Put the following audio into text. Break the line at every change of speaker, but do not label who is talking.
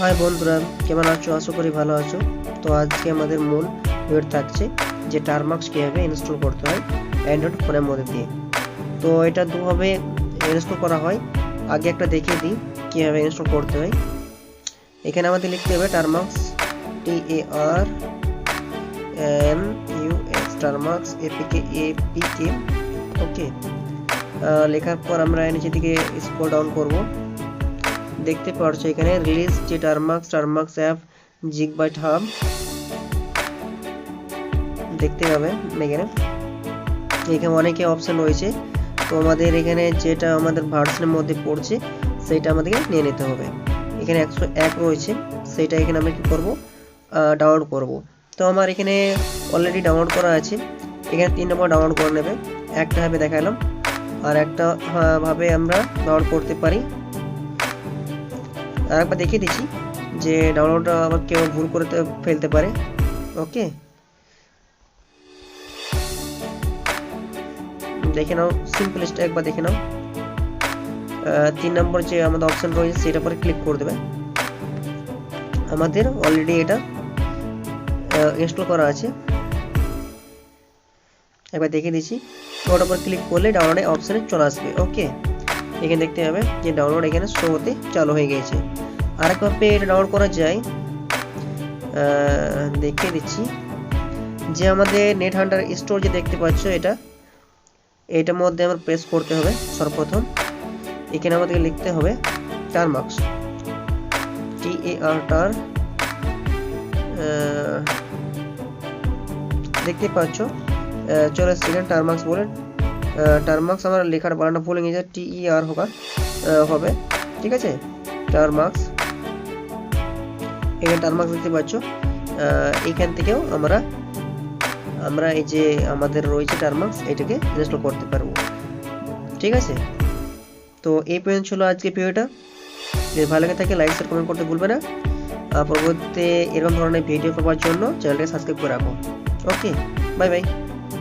High বন্ধুরা, কেমন আছো? আশা করি ভালো আছো। তো আজকে আমাদের মূল ভিডিও থাকছে যে টারমাক্স কীভাবে ইনস্টল করতে হয় অ্যান্ড্রয়েড ফোনের মধ্যে দিয়ে। তো এটা দুভাবে ইনস্টল করা হয়। আগে একটা দেখিয়ে দিই কীভাবে ইনস্টল করতে হয়। এখানে আমাদের লিখতে হবে টারমাক্স, TARMUX, টারমাক্স APK। ওকে, লেখার পর আমরা নিচে দিকে স্ক্রল ডাউন করব। দেখতে পাচ্ছ এখানে রিলিজ যে টারমাক্স অ্যাপ জিগবাইট হাব দেখতে পাবে। এখানে অনেকে অপশন রয়েছে। তো আমাদের এখানে যেটা আমাদের ভার্সনের মধ্যে পড়ছে সেটা আমাদেরকে নিয়ে নিতে হবে। এখানে 101 রয়েছে, সেটা এখানে আমরা কি করব, ডাউনলোড করব। তো আমার এখানে অলরেডি ডাউনলোড করা আছে। এখানে 3 নম্বর ডাউনলোড করে নেবে। একটা ভাবে দেখালাম, আর একটা ভাবে আমরা ডাউনলোড করতে পারি। আর একবার দেখিয়ে দিচ্ছি যে ডাউনলোডটা আবার কেউ ভুল করে ফেলতে পারে। ওকে, দেখে নাও, সিম্পল স্টেপ একবার দেখে নাও। 3 নম্বর যে আমাদের অপশন রয়েছে সেটা পরে ক্লিক করে দেবে। আমাদের অলরেডি এটা ইনস্টল করা আছে। একবার দেখিয়ে দিচ্ছি। ওটার উপর ক্লিক করলে ডাউনলোডে অপশনে চলে আসবে। ওকে, এখানে দেখতে হবে যে ডাউনলোড এখানে শো হতে চালু হয়ে গেছে। আরেকভাবে এটা ডাউনলোড করা যায়, দেখিয়ে দিচ্ছি। যে আমাদের নেট হান্টার স্টোর যে দেখতে পাচ্ছ, এটার মধ্যে আমরা প্রেস করতে হবে। সর্বপ্রথম এখানে আমাদেরকে লিখতে হবে টারমাক্স, TAR, দেখতে পাচ্ছ চলে এসেছে এখানে টারমাক্স বলে। টারমাক্স আমার লেখার বানানটা ভুলে গেছে, TER হবে। ঠিক আছে, টারমাক্স। এখানে টারমাক্স দেখতে পাচ্ছ। এখান থেকেও আমরা এই যে আমাদের রয়েছে টারমাক্স, এটাকে ইনস্টল করতে পারবো। ঠিক আছে, তো এই পর্যন্ত ছিল আজকে ভিডিওটা। যদি ভালো লাগে থাকে লাইক শেয়ার কমেন্ট করতে ভুলবে না। পরবর্তীতে এরকম ধরনের ভিডিও পাওয়ার জন্য চ্যানেলটাকে সাবস্ক্রাইব করে রাখো। ওকে, বাই বাই।